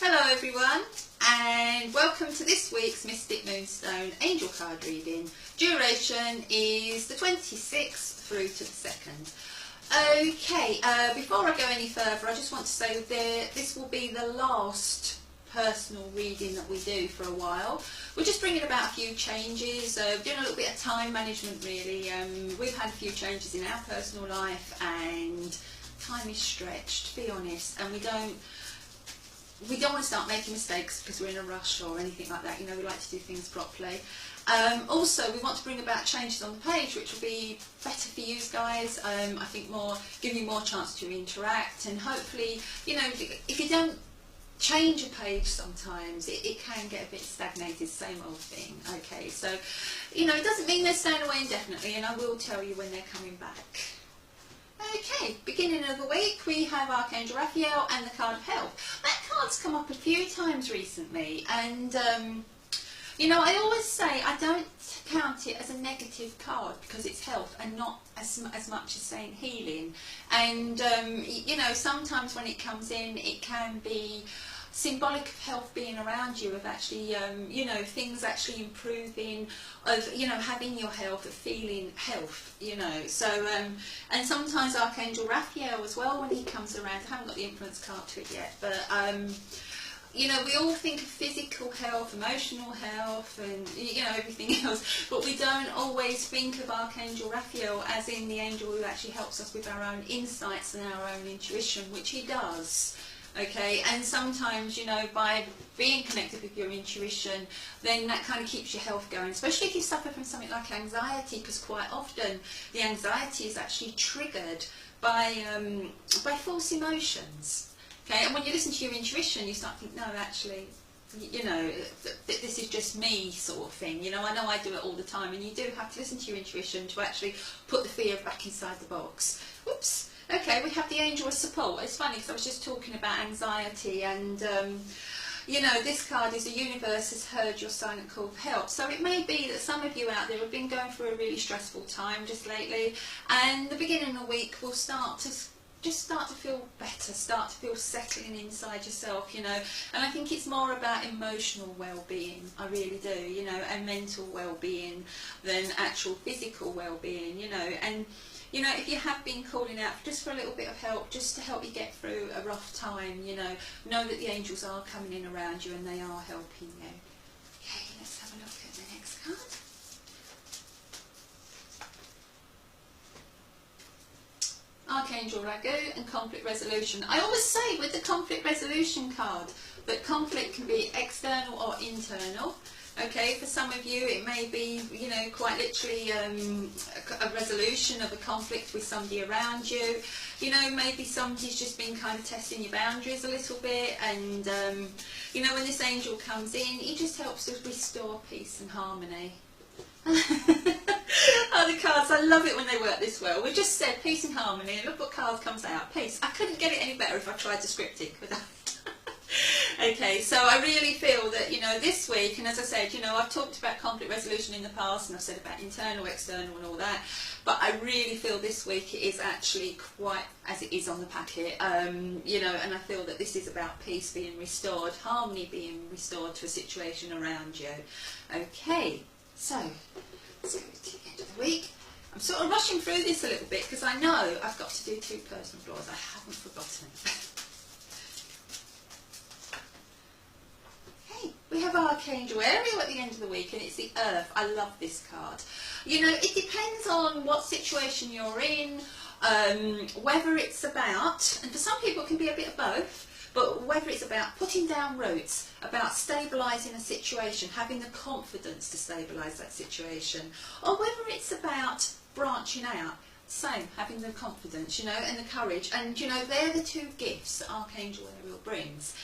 Hello everyone, and welcome to this week's Mystic Moonstone Angel Card reading. Duration is the 26th through to the 2nd. Okay, before I go any further, I just want to say that this will be the last personal reading that we do for a while. We're just bringing about a few changes, doing a little bit of time management really. We've had a few changes in our personal life and time is stretched, to be honest, and we don't want to start making mistakes because we're in a rush or anything like that. You know, we like to do things properly. Also, we want to bring about changes on the page which will be better for you guys. I think give you more chance to interact, and hopefully, you know, if you don't change a page sometimes, it can get a bit stagnated, same old thing. Okay, so, you know, it doesn't mean they're staying away indefinitely, and I will tell you when they're coming back. Okay, beginning of the week we have Archangel Raphael and the card of health. That card's come up a few times recently, and you know, I always say I don't count it as a negative card because it's health and not as much as saying healing. And you know, sometimes when it comes in, it can be symbolic of health being around you, of actually, you know, things actually improving, of, you know, having your health, of feeling health, you know. So, and sometimes Archangel Raphael as well, when he comes around, I haven't got the influence card to it yet, but, you know, we all think of physical health, emotional health, and, you know, everything else, but we don't always think of Archangel Raphael as in the angel who actually helps us with our own insights and our own intuition, which he does. Okay, and sometimes, you know, by being connected with your intuition, then that kind of keeps your health going, especially if you suffer from something like anxiety, because quite often the anxiety is actually triggered by false emotions. Okay, and when you listen to your intuition, you start thinking, no, actually, you know, this is just me, sort of thing. You know I do it all the time, and you do have to listen to your intuition to actually put the fear back inside the box. Whoops. Okay, we have the angel of support. It's funny because I was just talking about anxiety, and you know, this card is the universe has heard your silent call for help. So it may be that some of you out there have been going through a really stressful time just lately, and the beginning of the week will start to feel better, start to feel settling inside yourself, you know. And I think it's more about emotional well-being, I really do, you know, and mental well-being than actual physical well-being, you know. And you know, if you have been calling out just for a little bit of help, just to help you get through a rough time, you know that the angels are coming in around you and they are helping you. Okay, let's have a look at the next card. Archangel Ragu and conflict resolution. I always say with the conflict resolution card that conflict can be external or internal. Okay, for some of you it may be, you know, quite literally a resolution of a conflict with somebody around you. You know, maybe somebody's just been kind of testing your boundaries a little bit, and you know, when this angel comes in, he just helps to restore peace and harmony. Oh, the cards, I love it when they work this well. We've just said peace and harmony, and look what card comes out, peace. I couldn't get it any better if I tried to script it, could I? Okay, so I really feel that, you know, this week, and as I said, you know, I've talked about conflict resolution in the past, and I've said about internal, external and all that, but I really feel this week it is actually quite as it is on the packet, you know, and I feel that this is about peace being restored, harmony being restored to a situation around you. Okay, so let's go to the end of the week. I'm sort of rushing through this a little bit because I know I've got to do 2 personal draws. I haven't forgotten. We have Archangel Ariel at the end of the week, and it's the Earth. I love this card. You know, it depends on what situation you're in, whether it's about, and for some people it can be a bit of both, but whether it's about putting down roots, about stabilising a situation, having the confidence to stabilise that situation, or whether it's about branching out. Same, having the confidence, you know, and the courage. And, you know, they're the 2 gifts that Archangel Ariel brings.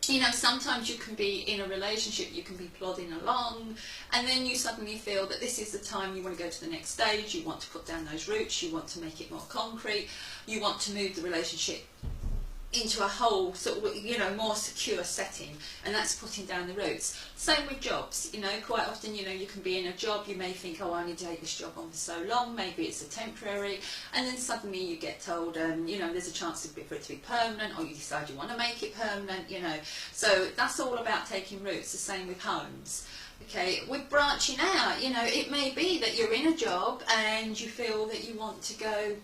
You know, sometimes you can be in a relationship, you can be plodding along, and then you suddenly feel that this is the time you want to go to the next stage, you want to put down those roots, you want to make it more concrete, you want to move the relationship into a whole sort of, you know, more secure setting, and that's putting down the roots. Same with jobs, you know, quite often, you know, you can be in a job, you may think, oh, I need to take this job on for so long, maybe it's a temporary, and then suddenly you get told, you know, there's a chance for it to be permanent, or you decide you want to make it permanent, you know. So that's all about taking roots. The same with homes. Okay, with branching out, you know, it may be that you're in a job and you feel that you want to go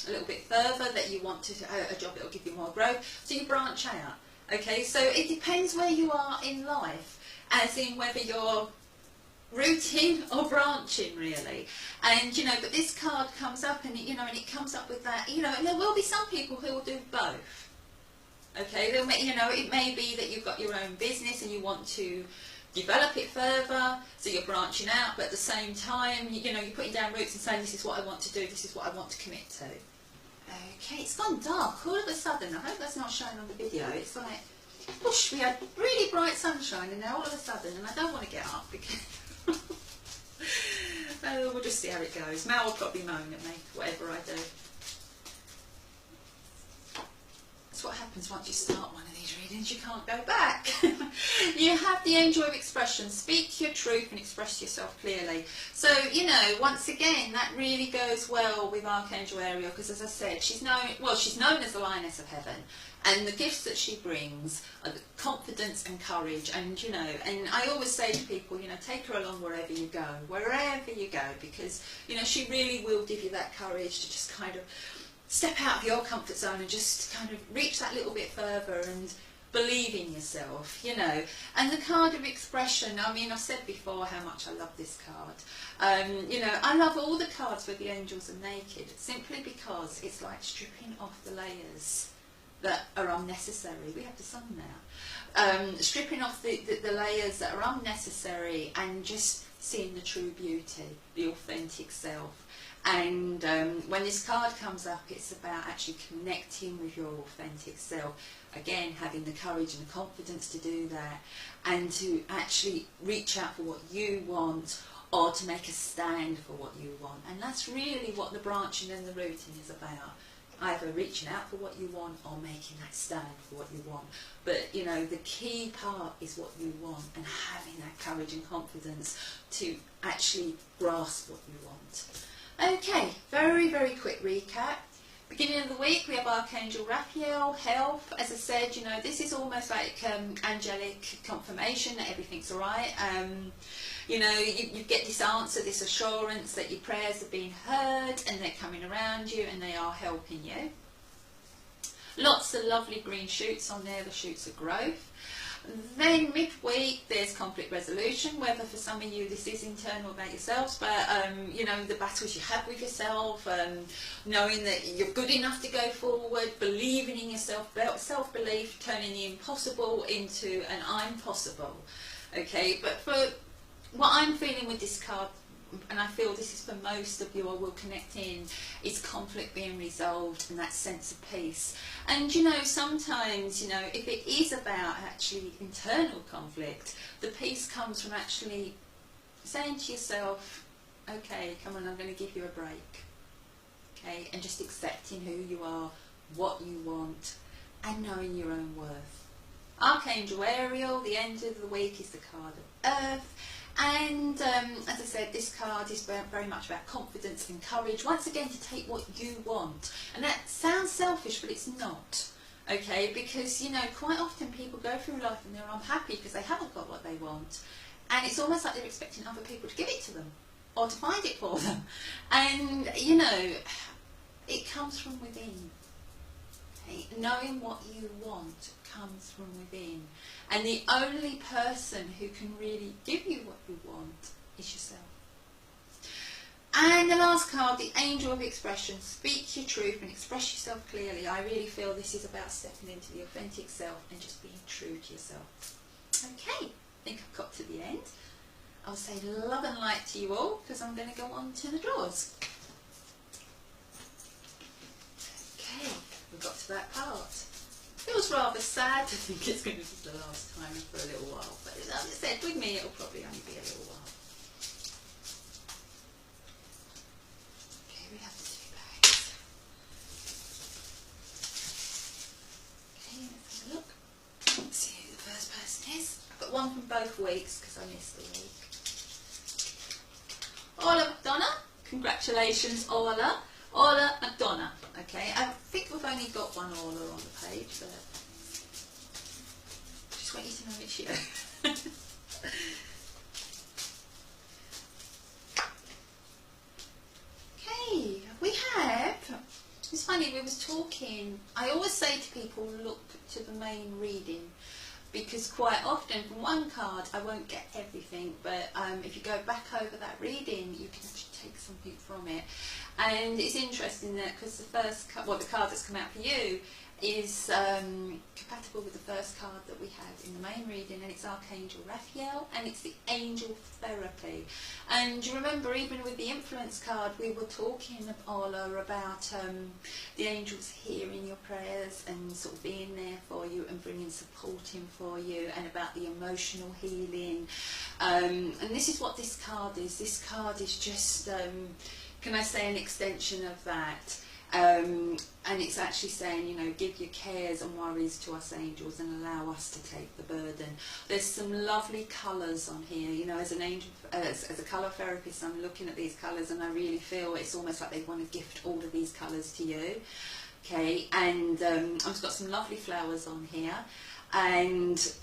a little bit further, that you want to a job that will give you more growth, so you branch out. Okay, so it depends where you are in life, as in whether you're rooting or branching, really. And you know, but this card comes up, and you know, and it comes up with that, you know, and there will be some people who will do both. Okay, they'll make, you know, it may be that you've got your own business and you want to develop it further, so you're branching out, but at the same time, you know, you're putting down roots and saying, this is what I want to do, this is what I want to commit to. Okay, it's gone dark all of a sudden. I hope that's not showing on the video. It's like, whoosh, we had really bright sunshine, and now all of a sudden, and I don't want to get up because we'll just see how it goes. Mal will probably moan at me, whatever I do. That's what happens once you start one of these readings, you can't go back. You have the angel of expression. Speak your truth and express yourself clearly. So, you know, once again, that really goes well with Archangel Ariel, because as I said, she's known as the Lioness of Heaven, and the gifts that she brings are the confidence and courage, and you know, and I always say to people, you know, take her along wherever you go, because, you know, she really will give you that courage to just kind of step out of your comfort zone and just kind of reach that little bit further and believe in yourself, you know. And the card of expression, I mean, I've said before how much I love this card. You know, I love all the cards where the angels are naked, simply because it's like stripping off the layers that are unnecessary. We have the sun now. Stripping off the layers that are unnecessary and just seeing the true beauty, the authentic self. And when this card comes up, it's about actually connecting with your authentic self. Again, having the courage and the confidence to do that, and to actually reach out for what you want, or to make a stand for what you want. And that's really what the branching and the rooting is about. Either reaching out for what you want or making that stand for what you want. But, you know, the key part is what you want, and having that courage and confidence to actually grasp what you want. Okay, very, very quick recap. Beginning of the week, we have Archangel Raphael, health. As I said, you know, this is almost like angelic confirmation that everything's all right. You know, you get this answer, this assurance that your prayers are being heard, and they're coming around you, and they are helping you. Lots of lovely green shoots on there, the shoots of growth. Then midweek, there's conflict resolution, whether for some of you this is internal about yourselves, but you know, the battles you have with yourself, knowing that you're good enough to go forward, believing in yourself, self-belief, turning the impossible into an I'm possible. Okay, but for what I'm feeling with this card, and I feel this is for most of you, I will connect in, is conflict being resolved and that sense of peace. And you know, sometimes, you know, if it is about actually internal conflict, the peace comes from actually saying to yourself, okay, come on, I'm going to give you a break. Okay, and just accepting who you are, what you want, and knowing your own worth. Archangel Ariel, the end of the week, is the card of Earth. And as I said, this card is very much about confidence and courage, once again, to take what you want. And that sounds selfish, but it's not. Okay, because, you know, quite often people go through life and they're unhappy because they haven't got what they want. And it's almost like they're expecting other people to give it to them, or to find it for them. And, you know, it comes from within. Okay? Knowing what you want comes from within. And the only person who can really give you what you want is yourself. And the last card, the Angel of Expression. Speak your truth and express yourself clearly. I really feel this is about stepping into the authentic self and just being true to yourself. Okay, I think I've got to the end. I'll say love and light to you all, because I'm going to go on to the drawers. Okay, we've got to that part. Feels rather sad to think it's going to be the last time for a little while, but as I said, with me it'll probably only be a little while. Okay, we have the 2 bags. both weeks because I missed a week. Orla McDonough, congratulations Orla. Orla McDonough, okay, I think we've only got one Orla on the page, but I just want you to know it's you. Okay, we have, it's funny, we was talking, I always say to people, look to the main reading, because quite often from one card I won't get everything, but if you go back over that reading you can actually take something from it. And it's interesting that because the first the card that's come out for you is compatible with the first card that we have in the main reading, and it's Archangel Raphael, and it's the Angel Therapy. And you remember, even with the influence card, we were talking, Orla, about the angels hearing your prayers and sort of being there for you and bringing support in for you, and about the emotional healing. And this is what this card is. This card is just, can I say, an extension of that. And it's actually saying, you know, give your cares and worries to us angels and allow us to take the burden. There's some lovely colours on here, you know, as an angel, as a colour therapist, I'm looking at these colours and I really feel it's almost like they want to gift all of these colours to you. Okay, and I've just got some lovely flowers on here, and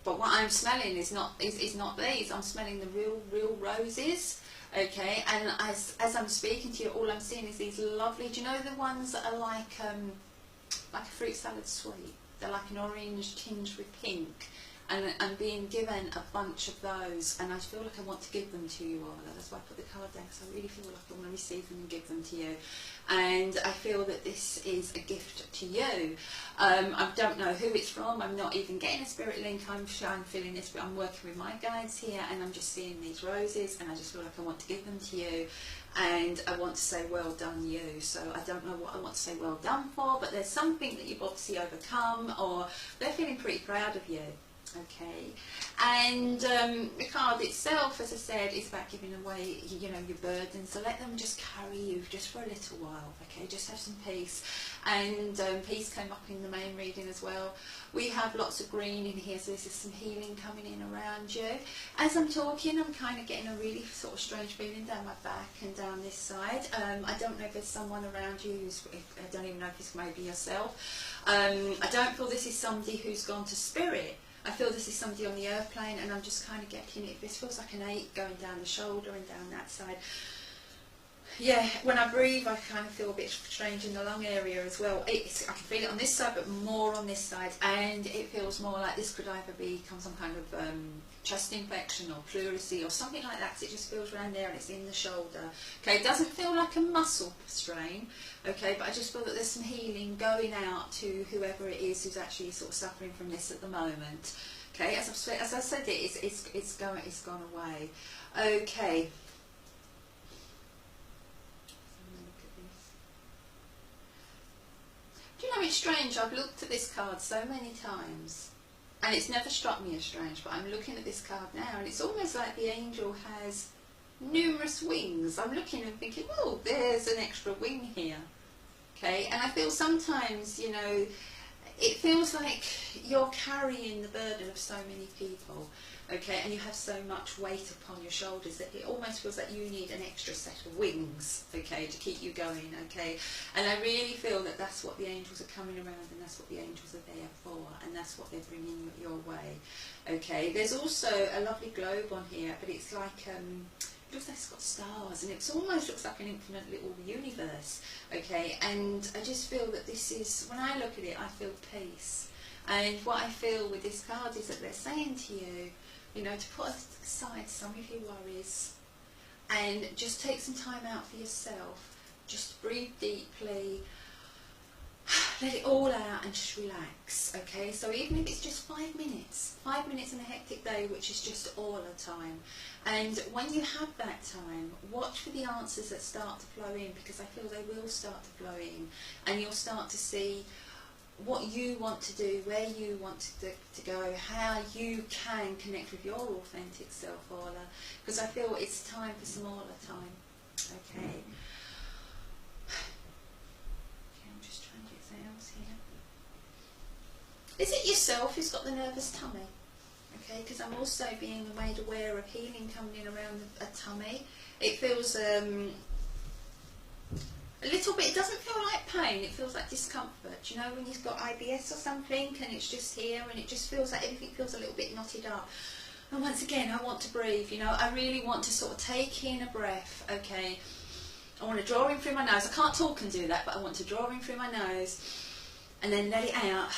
but what I'm smelling is not these. I'm smelling the real roses. Okay, and as I'm speaking to you, all I'm seeing is these lovely, do you know the ones that are like a fruit salad sweet? They're like an orange tinged with pink, and I'm being given a bunch of those, and I feel like I want to give them to you, Orla. That's why I put the card down, because I really feel like I want to receive them and give them to you. And I feel that this is a gift to you. I don't know who it's from. I'm not even getting a spirit link. I'm feeling this, but I'm working with my guides here, and I'm just seeing these roses, and I just feel like I want to give them to you, and I want to say well done you. So I don't know what I want to say well done for, but there's something that you've obviously overcome, or they're feeling pretty proud of you. Okay, and the card itself, as I said, is about giving away, you know, your burdens. So let them just carry you just for a little while. Okay, just have some peace. And peace came up in the main reading as well. We have lots of green in here, so this is some healing coming in around you. As I'm talking, I'm kind of getting a really sort of strange feeling down my back and down this side. I don't know if there's someone around you who's, I don't even know if this may be yourself. I don't feel this is somebody who's gone to spirit. I feel this is somebody on the earth plane, and I'm just kind of getting it. This feels like an 8 going down the shoulder and down that side. Yeah, when I breathe, I kind of feel a bit strange in the lung area as well. I can feel it on this side, but more on this side, and it feels more like this could either become some kind of chest infection or pleurisy or something like that, because it just feels around there and it's in the shoulder. Okay, it doesn't feel like a muscle strain, okay, but I just feel that there's some healing going out to whoever it is who's actually sort of suffering from this at the moment. Okay, as I said, it's gone away. Okay. Do you know, it's strange, I've looked at this card so many times and it's never struck me as strange, but I'm looking at this card now and it's almost like the angel has numerous wings. I'm looking and thinking, oh, there's an extra wing here. Okay, and I feel sometimes, you know, it feels like you're carrying the burden of so many people, okay, and you have so much weight upon your shoulders that it almost feels like you need an extra set of wings, okay, to keep you going, okay. And I really feel that that's what the angels are coming around, and that's what the angels are there for, and that's what they're bringing your way, okay. There's also a lovely globe on here, but it's like it looks like it's got stars, and it almost looks like an infinite little universe, okay. And I just feel that this is, when I look at it, I feel peace. And what I feel with this card is that they're saying to you, you know, to put aside some of your worries and just take some time out for yourself. Just breathe deeply, let it all out and just relax, okay? So even if it's just 5 minutes in a hectic day, which is just all the time. And when you have that time, watch for the answers that start to flow in, because I feel they will start to flow in, and you'll start to see what you want to do, where you want to go, how you can connect with your authentic self, Orla, because I feel it's time for some Orla time, okay? Okay, I'm just trying to get something else here. Is it yourself who's got the nervous tummy? Okay, because I'm also being made aware of healing coming in around a tummy. It feels a little bit, it doesn't feel like pain, it feels like discomfort. You know, when you've got IBS or something and it's just here and it just feels like everything feels a little bit knotted up. And once again, I want to breathe, you know, I really want to sort of take in a breath, okay. I want to draw in through my nose. I can't talk and do that, but I want to draw in through my nose and then let it out,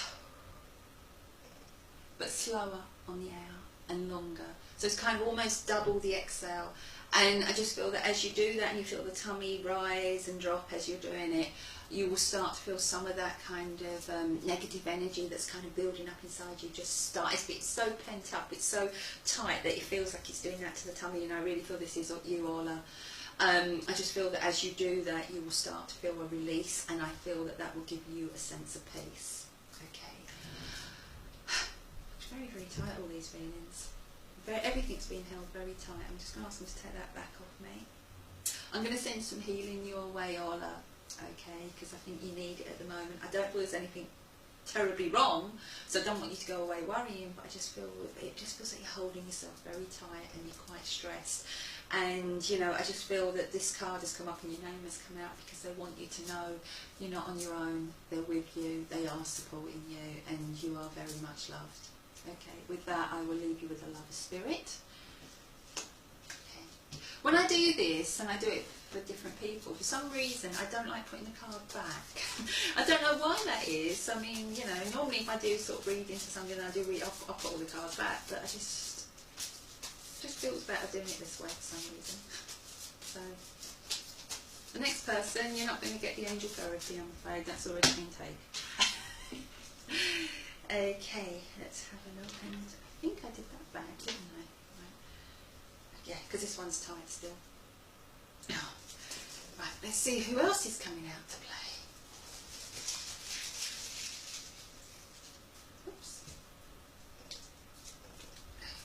but slower on the out and longer. So it's kind of almost double the exhale. And I just feel that as you do that and you feel the tummy rise and drop as you're doing it, you will start to feel some of that kind of negative energy that's kind of building up inside you just start. It's so pent up, it's so tight that it feels like it's doing that to the tummy, and I really feel this is you, Orla. I just feel that as you do that, you will start to feel a release, and I feel that that will give you a sense of peace. Okay. It's very, very tight, all these feelings. Everything's being held very tight. I'm just going to ask them to take that back off me. I'm going to send some healing your way, Orla, okay, because I think you need it at the moment. I don't feel there's anything terribly wrong, so I don't want you to go away worrying, but I just feel it just feels like you're holding yourself very tight and you're quite stressed. And, you know, I just feel that this card has come up and your name has come out because they want you to know you're not on your own, they're with you, they are supporting you, and you are very much loved. Okay, with that I will leave you with the love of spirit. Okay. When I do this, and I do it for different people, for some reason I don't like putting the card back. I don't know why that is. I mean, you know, normally if I do sort of read into something, I do read, I'll put all the cards back, but I just feels better doing it this way for some reason. So, the next person, you're not going to get the angel therapy, I'm afraid. That's already been taken. Okay, let's have a look, and I think I did that back, didn't I? Right. Yeah, because this one's tight still. Oh. Right, let's see who else is coming out to play. Oops.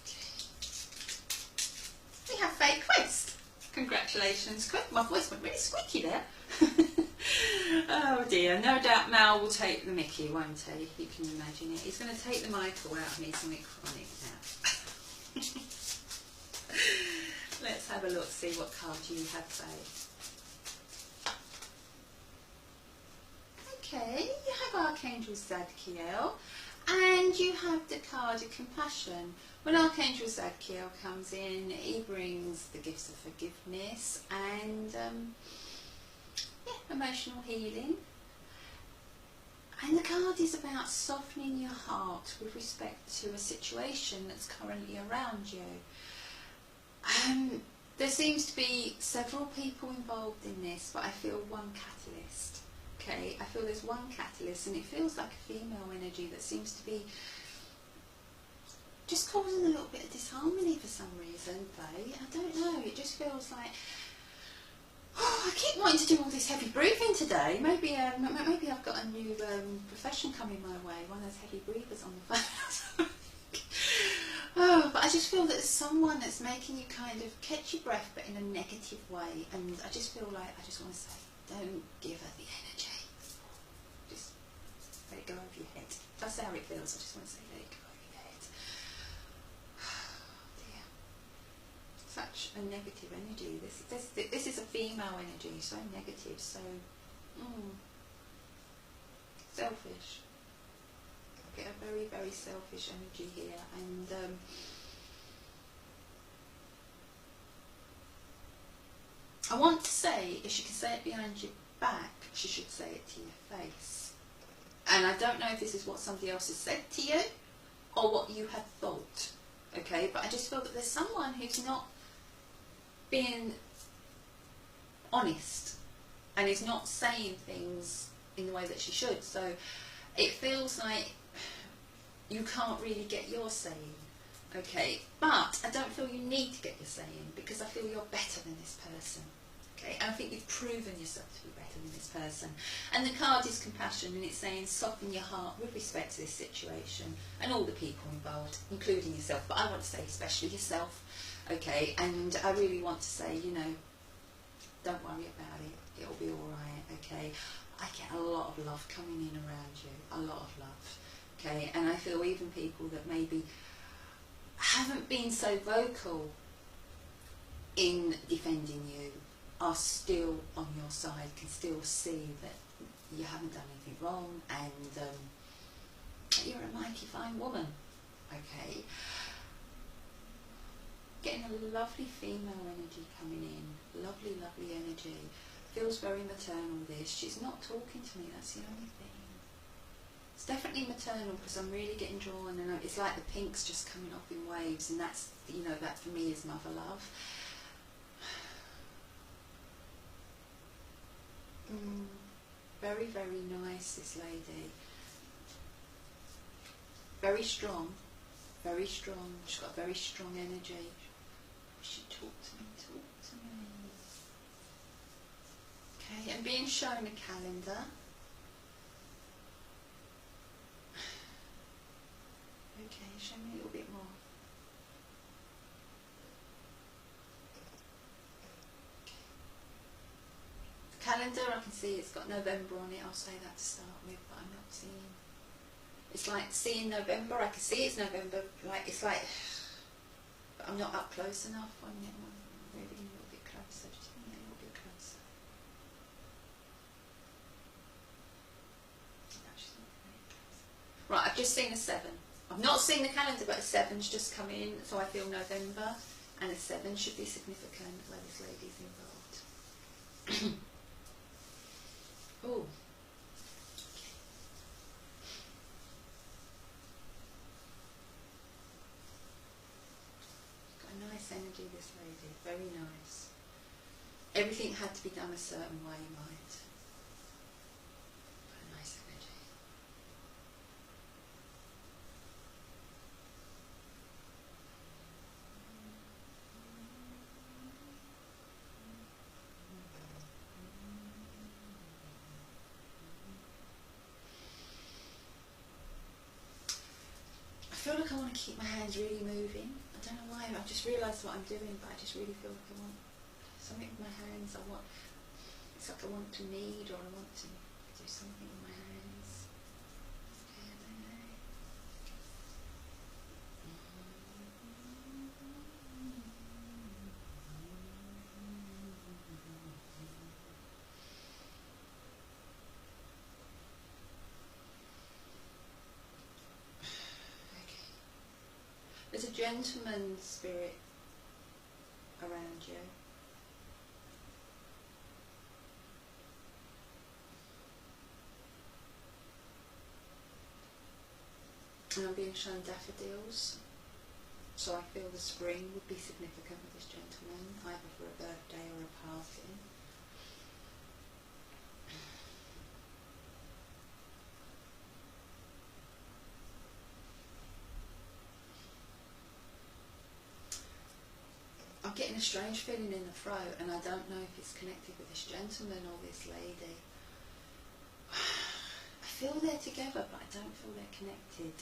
Okay. We have Faye Quest. Congratulations, Quest. My voice went really squeaky there. Oh dear, no doubt Mal will take the mickey, won't he? You can imagine it. He's going to take the Michael out of me, something chronic now. Let's have a look, see what card you have, Faye. Okay, you have Archangel Zadkiel, and you have the card of compassion. When Archangel Zadkiel comes in, he brings the gifts of forgiveness and emotional healing. And the card is about softening your heart with respect to a situation that's currently around you. There seems to be several people involved in this, but I feel one catalyst. Okay, I feel there's one catalyst, and it feels like a female energy that seems to be just causing a little bit of disharmony for some reason, Faye. I don't know, it just feels like, oh, I keep wanting to do all this heavy breathing today. Maybe I've got a new profession coming my way, one of those heavy breathers on the phone. Oh, but I just feel that there's someone that's making you kind of catch your breath, but in a negative way. And I just feel like I just want to say, don't give her the energy. Just let it go over your head. That's how it feels. I just want to say, let it go over your head. Oh dear. Such a negative energy. This is a female energy, so negative, so selfish. I get a very, very selfish energy here, and I want to say, if she can say it behind your back, she should say it to your face. And I don't know if this is what somebody else has said to you or what you have thought, okay, but I just feel that there's someone who's not being honest and is not saying things in the way that she should. So it feels like you can't really get your saying, okay, but I don't feel you need to get your saying, because I feel you're better than this person, okay, and I think you've proven yourself to be better than this person. And the card is compassion, and it's saying soften your heart with respect to this situation and all the people involved, including yourself, but I want to say especially yourself, okay, and I really want to say, you know, don't worry about it, it'll be alright, okay. I get a lot of love coming in around you, a lot of love. Okay, and I feel even people that maybe haven't been so vocal in defending you are still on your side, can still see that you haven't done anything wrong, and that you're a mighty fine woman. Okay. Getting a lovely female energy coming in. Lovely, lovely energy. Feels very maternal, this. She's not talking to me, that's the only thing. It's definitely maternal because I'm really getting drawn, and it's like the pink's just coming off in waves, and that's, you know, that for me is mother love. Very, very nice, this lady. Very strong. Very strong. She's got very strong energy. She talk to me, talk to me. Okay, and being shown a calendar. Okay, show me a little bit more. The calendar, I can see it's got November on it. I'll say that to start with, but I'm not seeing. It's like seeing November. I can see it's November. Like it's like, but I'm not up close enough on it. Maybe a little bit closer. Just a little bit closer. No, she's not very close. Right, I've just seen a 7. I've not seen the calendar, but a 7's just come in, so I feel November, and a 7 should be significant where this lady's involved. Oh. Nice energy, this lady, very nice. Everything had to be done a certain way, might. But a nice energy. I feel like I want to keep my hands really moving. I don't know why, I've just realised what I'm doing, but I just really feel like I want something with my hands. It's like I want to knead, or I want to do something with my hands. Okay, I don't know. There's a gentleman spirit around you. And I'm being shown daffodils. So I feel the spring would be significant with this gentleman, either for a birthday or a party. I'm getting a strange feeling in the throat, and I don't know if it's connected with this gentleman or this lady. I feel they're together, but I don't feel they're connected.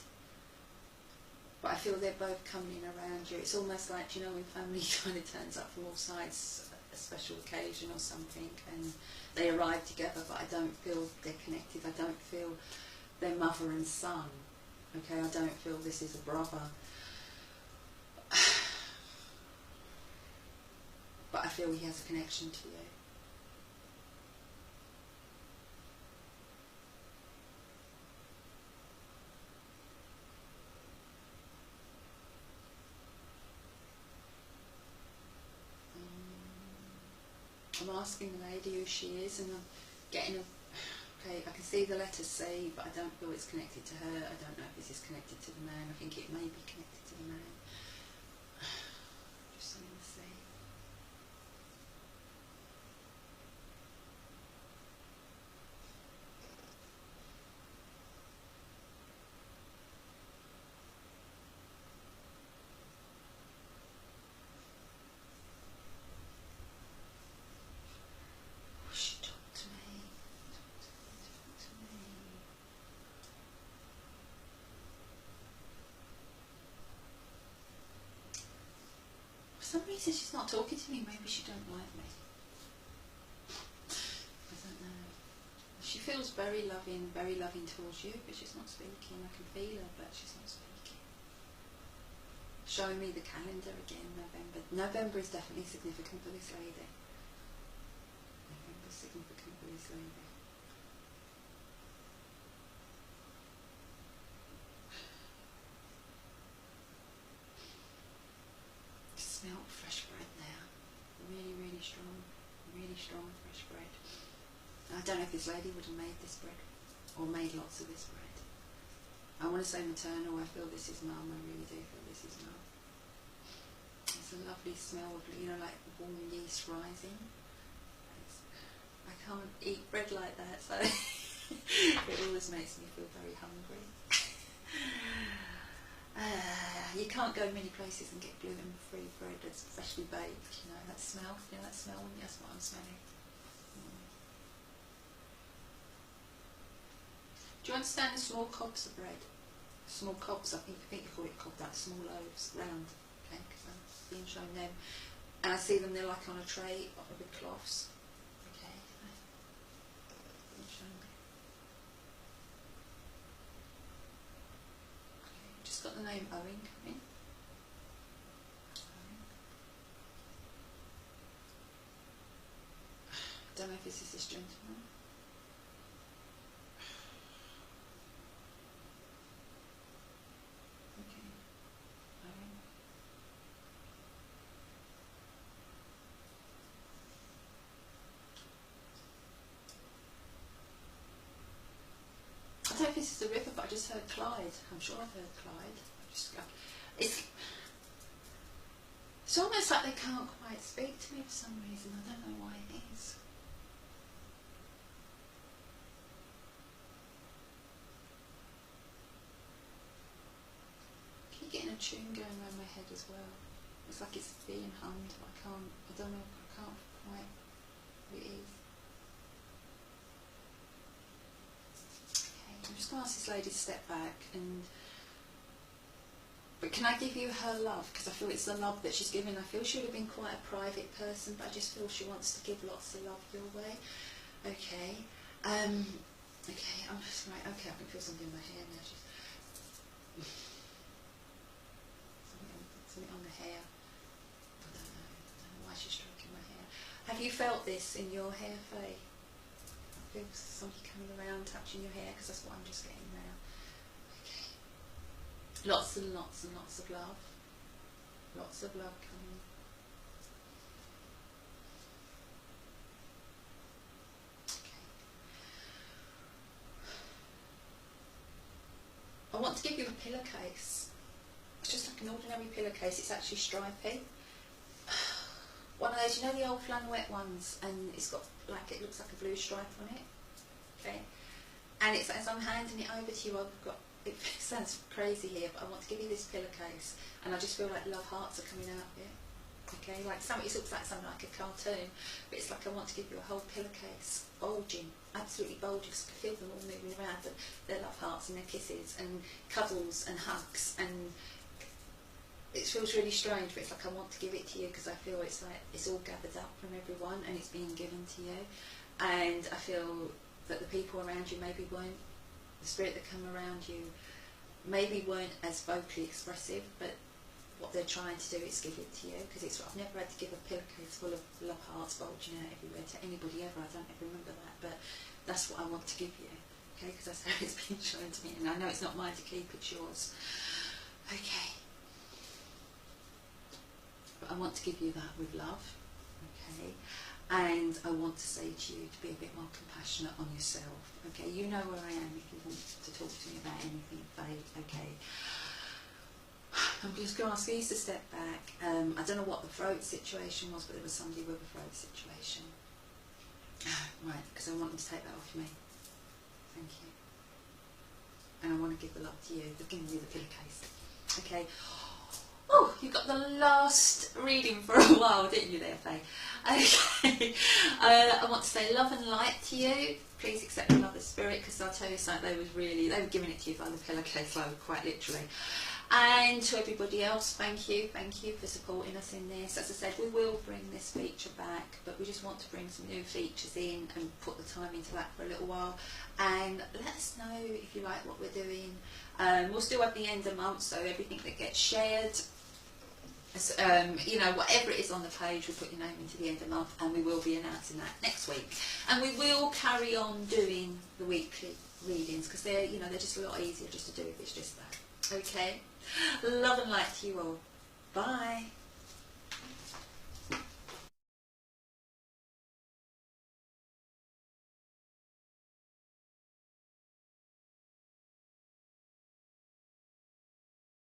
But I feel they're both coming around you. It's almost like, you know, when family kind of turns up from all sides, a special occasion or something, and they arrive together, but I don't feel they're connected. I don't feel they're mother and son. Okay, I don't feel this is a brother. But I feel he has a connection to you. I'm asking the lady who she is, and I'm getting a... Okay, I can see the letter C, but I don't feel it's connected to her. I don't know if this is connected to the man. I think it may be connected to the man. Just something to see. For some reason she's not talking to me. Maybe she don't like me. I don't know. She feels very loving towards you, but she's not speaking. I can feel her, but she's not speaking. Showing me the calendar again, November. November is definitely significant for this lady. November is significant for this lady. Smell fresh bread now. Really, really strong fresh bread. I don't know if this lady would have made this bread or made lots of this bread. I want to say maternal. I feel this is mum. I really do feel this is mum. It's a lovely smell of, you know, like warm yeast rising. I can't eat bread like that, so it always makes me feel very hungry. You can't go many places and get gluten-free bread that's freshly baked. You know that smell. You know that smell. That's what I'm smelling. Do you understand the small cobs of bread? Small cobs. I think you call it cob. That small loaves, round. Okay, because I'm being shown them, and I see them. They're like on a tray with cloths. Okay. Being shown me. Just got the name Owen coming. I don't know if this is this gentleman. Okay. Owen. I don't know if this is the river, but I just heard Clyde. I'm sure I've heard Clyde. It's almost like they can't quite speak to me for some reason. I don't know why it is. Keep getting a tune going around my head as well. It's like it's being hummed, but I don't know, I can't quite what it is. I'm just going to ask this lady to step back but can I give you her love? Because I feel it's the love that she's giving. I feel she would have been quite a private person, but I just feel she wants to give lots of love your way. Okay. Okay, I'm just right. Okay, I can feel something in my hair now. Something on the hair. I don't know why she's stroking my hair. Have you felt this in your hair, Faye? Feel somebody coming around touching your hair, because that's what I'm just getting now. Okay. Lots and lots and lots of love. Lots of love coming. Okay. I want to give you a pillowcase. It's just like an ordinary pillowcase. It's actually stripy. One of those, you know, the old flannelette ones, and it's got like, it looks like a blue stripe on it. Okay, and it's as I'm handing it over to you, I've got. It sounds crazy here, but I want to give you this pillowcase, and I just feel like love hearts are coming out of it. Okay, like it looks like something like a cartoon, but it's like I want to give you a whole pillowcase, bulging, absolutely bulging. I can feel them all moving around, and their love hearts and their kisses and cuddles and hugs, and it feels really strange, but it's like I want to give it to you because I feel it's like it's all gathered up from everyone and it's being given to you, and I feel that the people around you maybe weren't, the spirit that come around you maybe weren't as vocally expressive, but what they're trying to do is give it to you, because it's, I've never had to give a pillowcase full of love hearts bulging out everywhere to anybody ever. I don't ever remember that, but that's what I want to give you, okay, because that's how it's been shown to me, and I know it's not mine to keep, it's yours. Okay, but I want to give you that with love, okay, and I want to say to you to be a bit more compassionate on yourself, okay. You know where I am if you want to talk to me about anything, Faye, okay. I'm just going to ask you to step back. I don't know what the throat situation was, but there was somebody with a throat situation. Right, because I want them to take that off me. Thank you. And I want to give the love to you. They're giving you the pillowcase. Okay. Oh, you got the last reading for a while, didn't you there, Faye? Okay. I want to say love and light to you. Please accept the love of spirit, because I'll tell you something, they were giving it to you by the pillowcase, like, quite literally. And to everybody else, thank you for supporting us in this. As I said, we will bring this feature back, but we just want to bring some new features in and put the time into that for a little while. And let us know if you like what we're doing. We'll still have the end of month, so everything that gets shared, you know, whatever it is on the page, we'll put your name into the end of the month, and we will be announcing that next week. And we will carry on doing the weekly readings, because they're, you know, they're just a lot easier just to do if it's just that. Okay, love and light to you all. Bye.